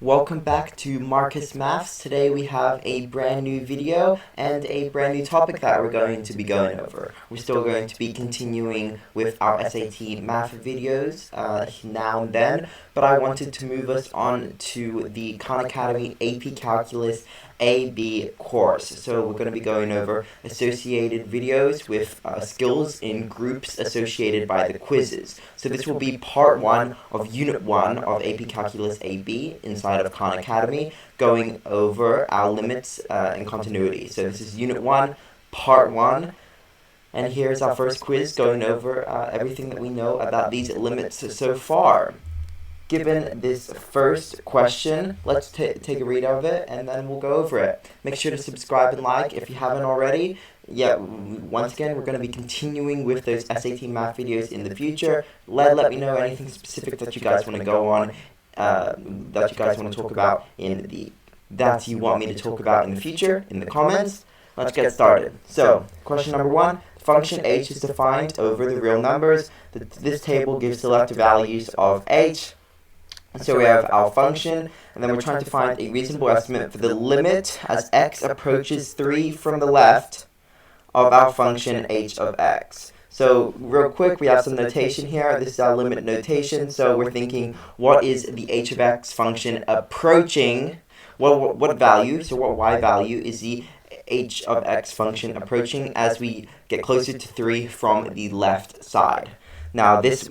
Welcome back to Marcus Maths. Today we have a brand new video and a brand new topic that we're going to be going over. We're still going to be continuing with our SAT math videos now and then, but I wanted to move us on to the Khan Academy AP Calculus AB course. So we're going to be going over associated videos with skills in groups associated by the quizzes. So this will be part 1 of Unit 1 of AP Calculus AB inside of Khan Academy, going over our limits and continuity. So this is Unit 1, Part 1. And here's our first quiz going over everything that we know about these limits so far. Given this first question, let's take a read of it and then we'll go over it. Make sure to subscribe and like if you haven't already. Once again, we're going to be continuing with those SAT math videos in the future. Let me know anything specific that you guys want to go on, that you guys want to talk about that you want me to talk about in the future in the comments. Let's get started. So, question number 1. Function h is defined over the real numbers. This table gives selected values of h. So we have our function, and then we're trying to find a reasonable estimate for the limit as x approaches 3 from the left of our function h of x. So real quick, we have some notation here. This is our limit notation. So we're thinking, what is the h of x function approaching? What value, so what y value is the h of x function approaching as we get closer to 3 from the left side? Now this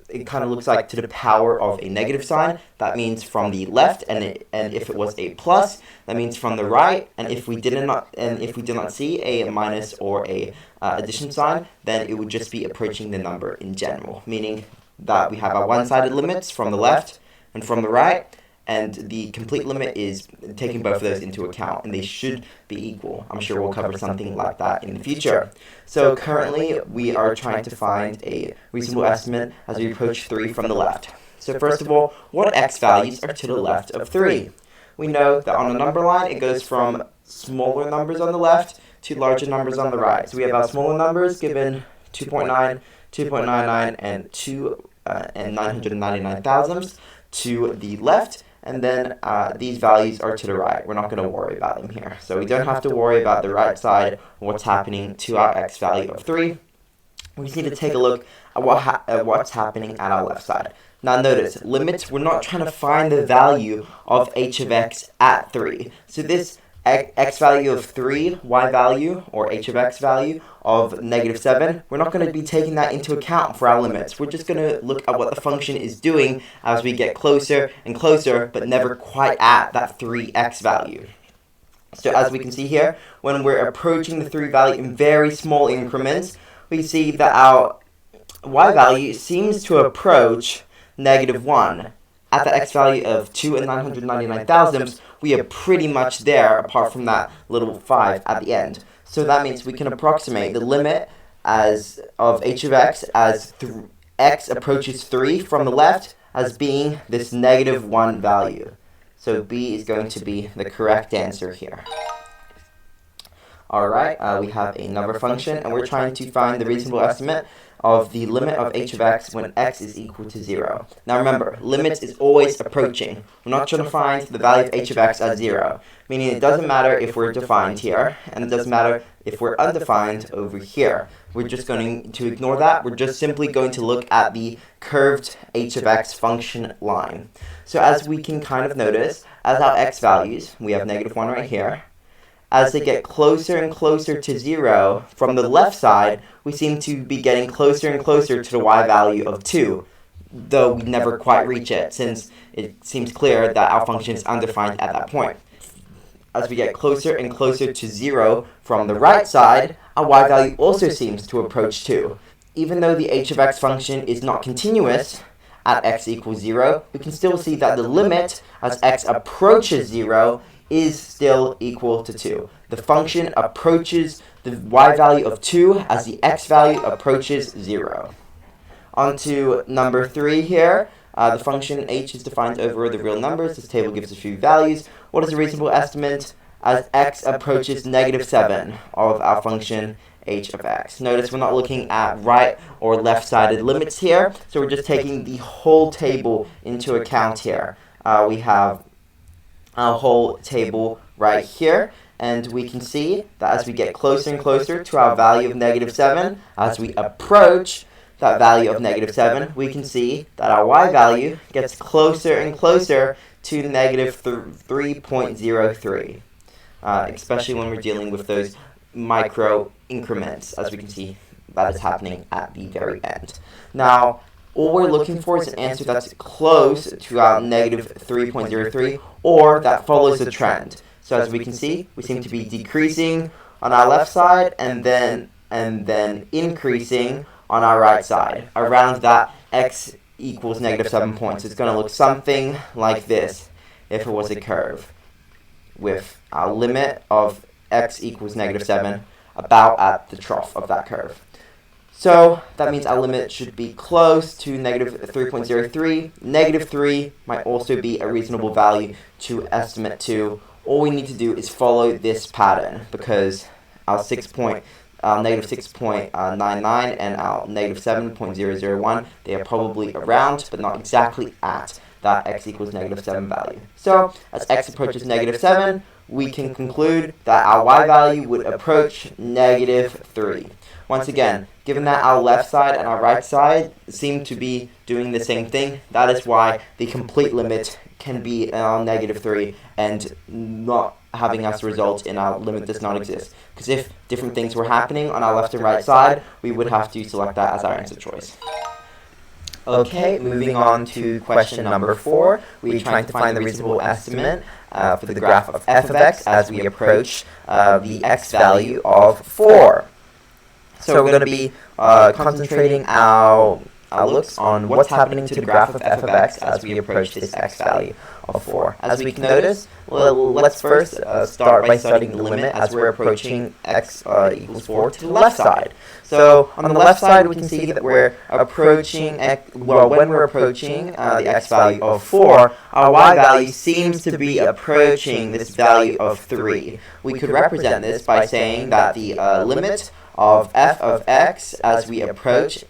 it kind of looks like to the power of a negative sign. That means from the left, and if it was a plus, that means from the right. And if we did not see a minus or a addition sign, then it would just be approaching the number in general, meaning that we have our one-sided limits from the left and from the right, and the complete limit is taking both of those into account, and they should be equal. I'm sure we'll cover something like that in the future. So currently, we are trying to find a reasonable estimate as we approach 3 from the left. So first of all, what x values are to the left of 3? We know that on the number line, it goes from smaller numbers on the left to larger numbers on the right. So we have our smaller numbers given 2.9, 2.99, and 2 and 999 thousandths to the left. And then these values are to the right. We're not going to worry about them here. So we don't have to worry about the right side, what's happening to our x value of 3. We just need to take a look at what's happening at our left side. Now notice, limits, we're not trying to find the value of h of x at 3. So this x value of 3, y value, or h of x value of negative 7, we're not going to be taking that into account for our limits. We're just going to look at what the function is doing as we get closer and closer, but never quite at that 3x value. So as we can see here, when we're approaching the 3 value in very small increments, we see that our y value seems to approach negative 1. At the x value of 2 and 999 thousandths, we are pretty much there apart from that little 5 at the end. So that means we can approximate the limit of h of x as x approaches 3 from the left as being this negative 1 value. So B is going to be the correct answer here. Alright, we have another function, and we're trying to find the reasonable estimate of the limit of h of x when x is equal to 0. Now remember, limits is always approaching. We're not trying to find the value of h of x at 0, meaning it doesn't matter if we're defined here, and it doesn't matter if we're undefined over here. We're just going to ignore that. We're just simply going to look at the curved h of x function line. So as we can kind of notice, as our x values, we have negative 1 right here, as they get closer and closer to 0 from the left side, we seem to be getting closer and closer to the y value of 2, though we never quite reach it, since it seems clear that our function is undefined at that point. As we get closer and closer to 0 from the right side, our y value also seems to approach 2. Even though the h of x function is not continuous at x equals 0, we can still see that the limit as x approaches 0 is still equal to 2. The function approaches the y value of 2 as the x value approaches 0. On to number 3 here. The function h is defined over the real numbers. This table gives a few values. What is a reasonable estimate as x approaches negative 7 of our function h of x? Notice we're not looking at right or left-sided limits here, so we're just taking the whole table into account here. we have our whole table right here, and we can see that as we get closer and closer to our value of -7, as we approach that value of -7, we can see that our y value gets closer and closer to -3.03, especially when we're dealing with those micro increments, as we can see that is happening at the very end. Now, all we're looking for is an answer that's close to our -3.03, or that follows a trend. So as we can see, we seem to be decreasing on our left side and then increasing on our right side around that x equals -7 points. It's going to look something like this if it was a curve, with our limit of x equals -7 about at the trough of that curve. So that means our limit should be close to -3.03. -3 might also be a reasonable value to estimate to. All we need to do is follow this pattern, because our -6.99 and our -7.001, they are probably around, but not exactly at that x equals -7 value. So as x approaches -7, we can conclude that our y value would approach -3. Once again, given that our left side and our right side seem to be doing the same thing, that is why the complete limit can be -3 and not having us result in our limit does not exist. Because if different things were happening on our left and right side, we would have to select that as our answer choice. Okay, moving on to question number 4. We're trying to find the reasonable estimate for the graph of f of x as we approach the x value of 4. So we're going to be concentrating our looks on what's happening to the graph of f of x as we approach this x value of 4. As we can notice, let's first start by studying the limit as we're approaching x equals 4 to the left side. So on the left side, we can see that we're approaching, when we're approaching the x value of 4, our y value seems to be approaching this value of 3. We could represent this by saying that the limit of f of x as we approach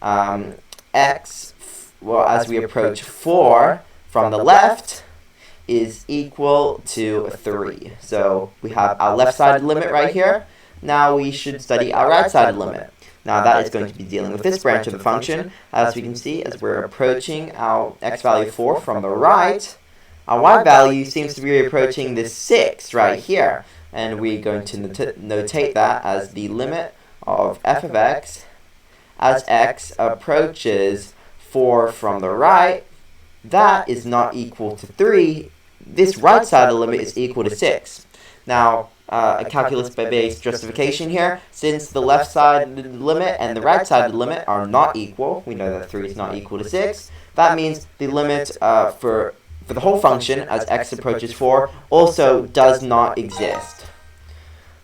as we approach 4 from the left is equal to 3. So we have our left-sided limit right here. Now we should study our right-sided limit. Now that is going to be dealing with this branch of the function. As we can see, as we're approaching our x value 4 from the right, our y value seems to be approaching this 6 right here. And we're going to notate that as the limit of f of x as x approaches 4 from the right. That is not equal to 3. This right-sided limit is equal to 6. Now, a calculus-based justification here. Since the left-sided limit and the right-sided limit are not equal, we know that 3 is not equal to 6. That means the limit for the whole function as x approaches 4 also does not exist.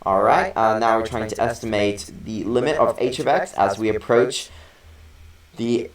Alright, now we're trying to estimate the limit of h of x as we approach the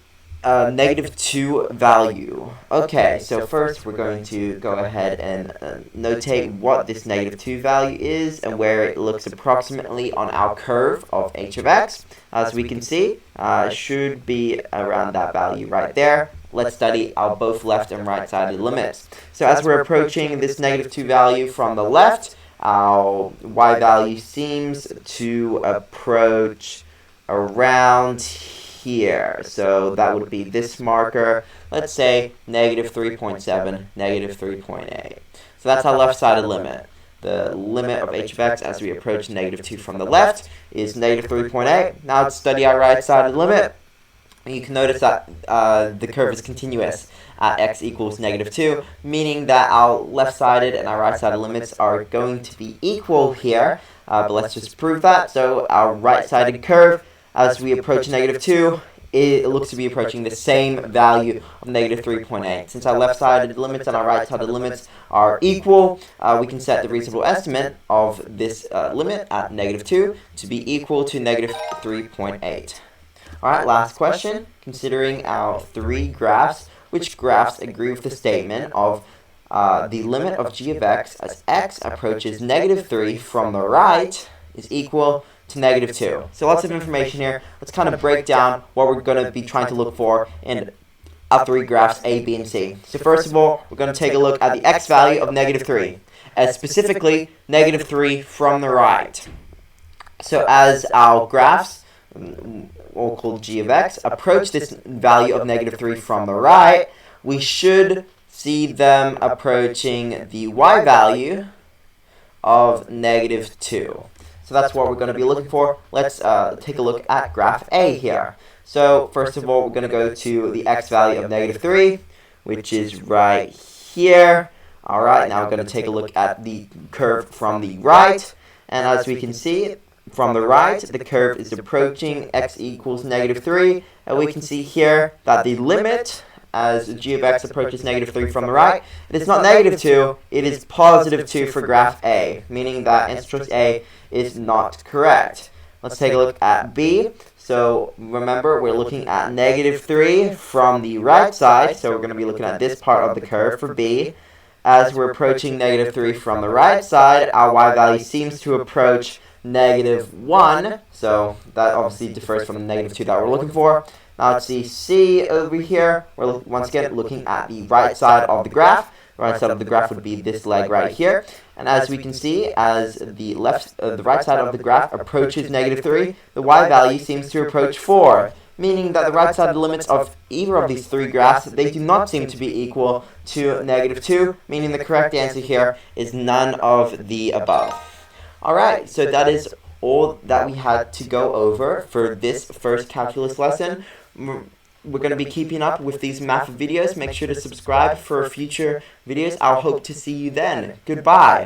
-2 value. Okay, so first we're going to go ahead and notate what this -2 value is and where it looks approximately on our curve of h of x. As we can see, it should be around that value right there. Let's study our both left and right-sided limits. So as we're approaching this -2 value from the left, our y value seems to approach around here. So that would be this marker, let's say -3.7, -3.8. So that's our left-sided limit. The limit of h of x as we approach -2 from the left is -3.8. Now let's study our right-sided limit. You can notice that the curve is continuous at x equals -2, meaning that our left-sided and our right-sided limits are going to be equal here. But let's just prove that. So our right-sided curve, as we approach -2, it looks to be approaching the same value of -3.8. Since our left-sided limits and our right-sided limits are equal, we can set the reasonable estimate of this limit at -2 to be equal to -3.8. Alright, last question. Considering our 3 graphs, which graphs agree with the statement of the limit of g of x as x approaches -3 from the right is equal to -2. So lots of information here. Let's kind of break down what we're going to be trying to look for and our three graphs A, B, and C. So first of all, we're going to take a look at the x value of -3, specifically -3 from the right. So as our graphs, all called g of x, approach this value of -3 from the right, we should see them approaching the y value of -2. So that's what we're going to be looking for. Let's take a look at graph A here. So first of all, we're going to go to the x value of -3, which is right here. Alright, now we're going to take a look at the curve from the right. And as we can see, from the right, the curve is approaching x equals -3. And we can see here that the limit, as g of x approaches -3 from the right, it is not -2, it is +2 for graph A, meaning that answer choice A is not correct. Let's take a look at B. So remember, we're looking at -3 from the right side, so we're going to be looking at this part of the curve for B. As we're approaching -3 from the right side, our y value seems to approach -1, so that obviously differs from the -2 that we're looking for. Now let's see C over here. We're once again looking at the right side of the graph. The right side of the graph would be this leg right here. And as we can see, as the right side of the graph approaches -3, the y value seems to approach 4, meaning that the right side limits of either of these three graphs, they do not seem to be equal to -2, meaning the correct answer here is none of the above. Alright, so that is all that we had to go over for this first calculus lesson. We're going to be keeping up with these math videos. Make sure to subscribe for future videos. I'll hope to see you then. Goodbye.